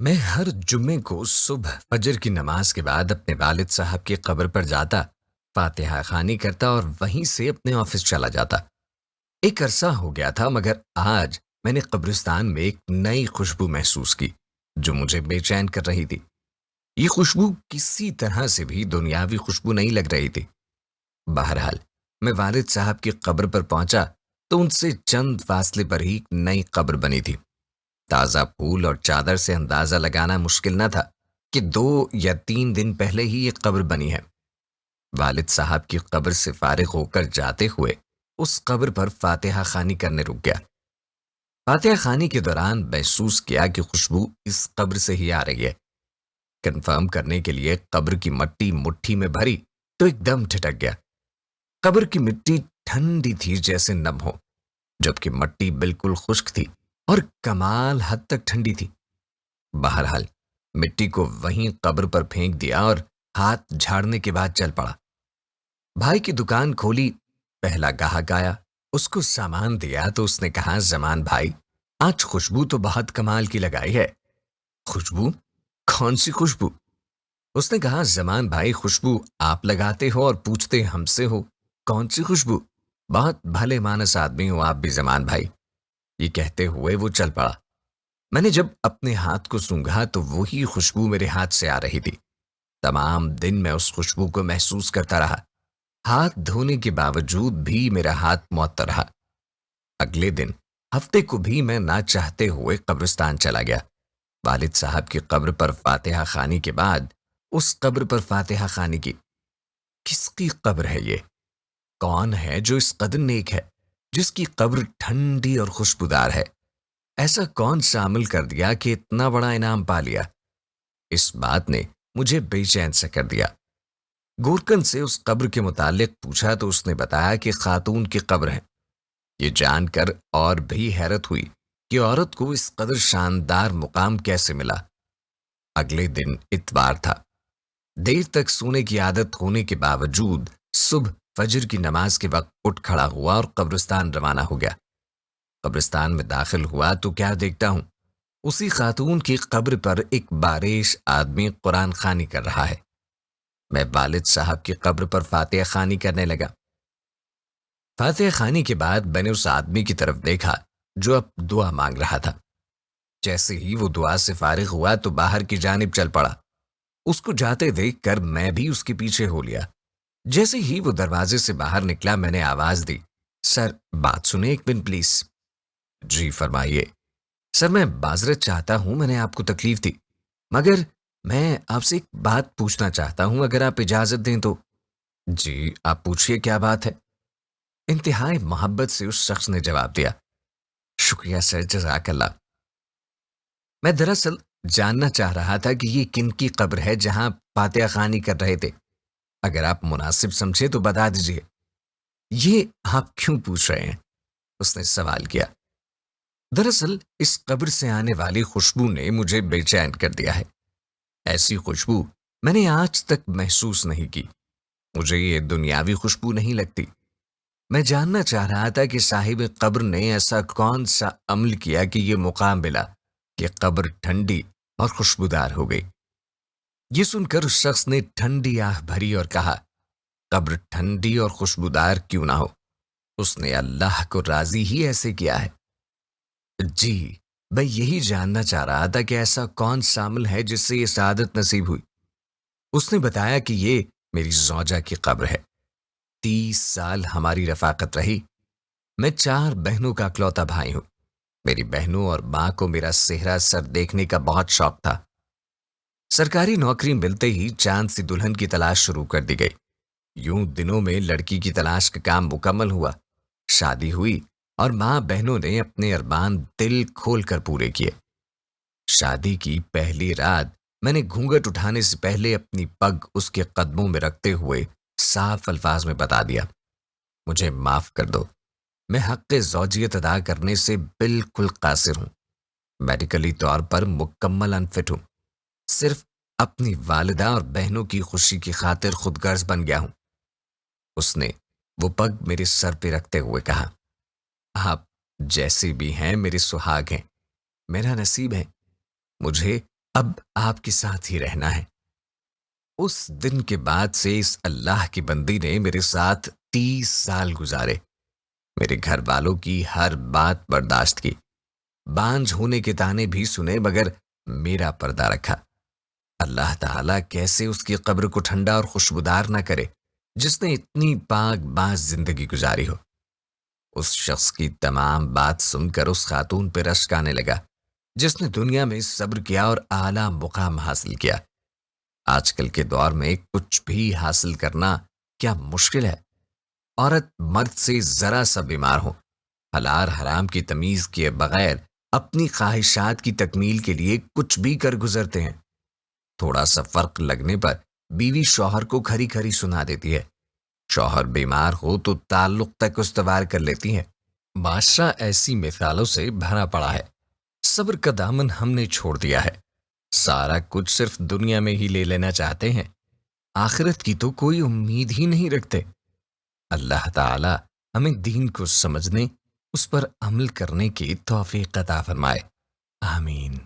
میں ہر جمعے کو صبح فجر کی نماز کے بعد اپنے والد صاحب کی قبر پر جاتا، فاتحہ خوانی کرتا اور وہیں سے اپنے آفس چلا جاتا۔ ایک عرصہ ہو گیا تھا، مگر آج میں نے قبرستان میں ایک نئی خوشبو محسوس کی جو مجھے بے چین کر رہی تھی۔ یہ خوشبو کسی طرح سے بھی دنیاوی خوشبو نہیں لگ رہی تھی۔ بہرحال میں والد صاحب کی قبر پر پہنچا تو ان سے چند فاصلے پر ہی ایک نئی قبر بنی تھی۔ تازہ پھول اور چادر سے اندازہ لگانا مشکل نہ تھا کہ 2 یا 3 دن پہلے ہی یہ قبر بنی ہے۔ والد صاحب کی قبر سے فارغ ہو کر جاتے ہوئے اس قبر پر فاتحہ خوانی کرنے رک گیا۔ فاتحہ خوانی کے دوران محسوس کیا کہ خوشبو اس قبر سے ہی آ رہی ہے۔ کنفرم کرنے کے لیے قبر کی مٹی مٹھی میں بھری تو ایک دم ٹھٹک گیا۔ قبر کی مٹی ٹھنڈی تھی جیسے نم ہو، جبکہ مٹی بالکل خشک تھی اور کمال حد تک ٹھنڈی تھی۔ بہرحال مٹی کو وہیں قبر پر پھینک دیا اور ہاتھ جھاڑنے کے بعد چل پڑا۔ بھائی کی دکان کھولی، پہلا گاہک آیا، اس کو سامان دیا تو اس نے کہا، زمان بھائی آج خوشبو تو بہت کمال کی لگائی ہے۔ خوشبو؟ کون سی خوشبو؟ اس نے کہا، زمان بھائی خوشبو آپ لگاتے ہو اور پوچھتے ہم سے ہو کون سی خوشبو؟ بہت بھلے مانس آدمی ہو آپ بھی زمان بھائی۔ یہ کہتے ہوئے وہ چل پڑا۔ میں نے جب اپنے ہاتھ کو سونگھا تو وہی خوشبو میرے ہاتھ سے آ رہی تھی۔ تمام دن میں اس خوشبو کو محسوس کرتا رہا۔ ہاتھ دھونے کے باوجود بھی میرا ہاتھ معطر رہا۔ اگلے دن ہفتے کو بھی میں نہ چاہتے ہوئے قبرستان چلا گیا۔ والد صاحب کی قبر پر فاتحہ خوانی کے بعد اس قبر پر فاتحہ خوانی کی۔ کس کی قبر ہے یہ؟ کون ہے جو اس قدر نیک ہے، جس کی قبر ٹھنڈی اور خوشبودار ہے؟ ایسا کون سا عمل کر دیا کہ اتنا بڑا انعام پا لیا؟ اس بات نے مجھے بے چین سے کر دیا۔ گورکن سے اس قبر کے متعلق پوچھا تو اس نے بتایا کہ خاتون کی قبر ہے۔ یہ جان کر اور بھی حیرت ہوئی کہ عورت کو اس قدر شاندار مقام کیسے ملا۔ اگلے دن اتوار تھا۔ دیر تک سونے کی عادت ہونے کے باوجود صبح فجر کی نماز کے وقت اٹھ کھڑا ہوا اور قبرستان روانہ ہو گیا۔ قبرستان میں داخل ہوا تو کیا دیکھتا ہوں، اسی خاتون کی قبر پر ایک باریش آدمی قرآن خوانی کر رہا ہے۔ میں والد صاحب کی قبر پر فاتحہ خوانی کرنے لگا۔ فاتحہ خوانی کے بعد میں نے اس آدمی کی طرف دیکھا جو اب دعا مانگ رہا تھا۔ جیسے ہی وہ دعا سے فارغ ہوا تو باہر کی جانب چل پڑا۔ اس کو جاتے دیکھ کر میں بھی اس کے پیچھے ہو لیا۔ جیسے ہی وہ دروازے سے باہر نکلا میں نے آواز دی، سر بات سنیں ایک منٹ پلیز۔ جی فرمائیے۔ سر میں معذرت چاہتا ہوں، میں نے آپ کو تکلیف دی، مگر میں آپ سے ایک بات پوچھنا چاہتا ہوں اگر آپ اجازت دیں تو۔ جی آپ پوچھئے کیا بات ہے؟ انتہائی محبت سے اس شخص نے جواب دیا، شکریہ سر، جزاک اللہ۔ میں دراصل جاننا چاہ رہا تھا کہ یہ کن کی قبر ہے جہاں فاتحہ خوانی کر رہے تھے۔ اگر آپ مناسب سمجھے تو بتا دیجیے۔ یہ آپ کیوں پوچھ رہے ہیں؟ اس نے سوال کیا۔ دراصل اس قبر سے آنے والی خوشبو نے مجھے بے چین کر دیا ہے۔ ایسی خوشبو میں نے آج تک محسوس نہیں کی۔ مجھے یہ دنیاوی خوشبو نہیں لگتی۔ میں جاننا چاہ رہا تھا کہ صاحب قبر نے ایسا کون سا عمل کیا کہ یہ مقام ملا کہ قبر ٹھنڈی اور خوشبودار ہو گئی۔ یہ سن کر اس شخص نے ٹھنڈی آہ بھری اور کہا، قبر ٹھنڈی اور خوشبودار کیوں نہ ہو، اس نے اللہ کو راضی ہی ایسے کیا ہے۔ جی میں یہی جاننا چاہ رہا تھا کہ ایسا کون سا عمل ہے جس سے یہ سعادت نصیب ہوئی۔ اس نے بتایا کہ یہ میری زوجہ کی قبر ہے۔ 30 سال ہماری رفاقت رہی۔ میں 4 بہنوں کا اکلوتا بھائی ہوں۔ میری بہنوں اور ماں کو میرا صحرا سر دیکھنے کا بہت شوق تھا۔ سرکاری نوکری ملتے ہی چاند سی دلہن کی تلاش شروع کر دی گئی۔ یوں دنوں میں لڑکی کی تلاش کا کام مکمل ہوا، شادی ہوئی اور ماں بہنوں نے اپنے ارمان دل کھول کر پورے کیے۔ شادی کی پہلی رات میں نے گھونگھٹ اٹھانے سے پہلے اپنی پگ اس کے قدموں میں رکھتے ہوئے صاف الفاظ میں بتا دیا، مجھے معاف کر دو، میں حق زوجیت ادا کرنے سے بالکل قاصر ہوں۔ میڈیکلی طور پر مکمل انفٹ ہوں۔ صرف اپنی والدہ اور بہنوں کی خوشی کی خاطر خود غرض بن گیا ہوں۔ اس نے وہ پگ میرے سر پہ رکھتے ہوئے کہا، آپ جیسے بھی ہیں میرے سہاگ ہیں، میرا نصیب ہے۔ مجھے اب آپ کے ساتھ ہی رہنا ہے۔ اس دن کے بعد سے اس اللہ کی بندی نے میرے ساتھ 30 سال گزارے، میرے گھر والوں کی ہر بات برداشت کی، بانجھ ہونے کے تانے بھی سنے مگر میرا پردہ رکھا۔ اللہ تعالیٰ کیسے اس کی قبر کو ٹھنڈا اور خوشبودار نہ کرے جس نے اتنی پاک باز زندگی گزاری ہو۔ اس شخص کی تمام بات سن کر اس خاتون پہ رشک آنے لگا جس نے دنیا میں صبر کیا اور اعلیٰ مقام حاصل کیا۔ آج کل کے دور میں کچھ بھی حاصل کرنا کیا مشکل ہے۔ عورت مرد سے ذرا سا بیمار ہو، حلال حرام کی تمیز کیے بغیر اپنی خواہشات کی تکمیل کے لیے کچھ بھی کر گزرتے ہیں۔ تھوڑا سا فرق لگنے پر بیوی شوہر کو کھری کھری سنا دیتی ہے، شوہر بیمار ہو تو تعلق تک استوار کر لیتی ہے۔ معاشرہ ایسی مثالوں سے بھرا پڑا ہے۔ صبر کا دامن ہم نے چھوڑ دیا ہے، سارا کچھ صرف دنیا میں ہی لے لینا چاہتے ہیں، آخرت کی تو کوئی امید ہی نہیں رکھتے۔ اللہ تعالی ہمیں دین کو سمجھنے، اس پر عمل کرنے کی توفیق عطا فرمائے، آمین۔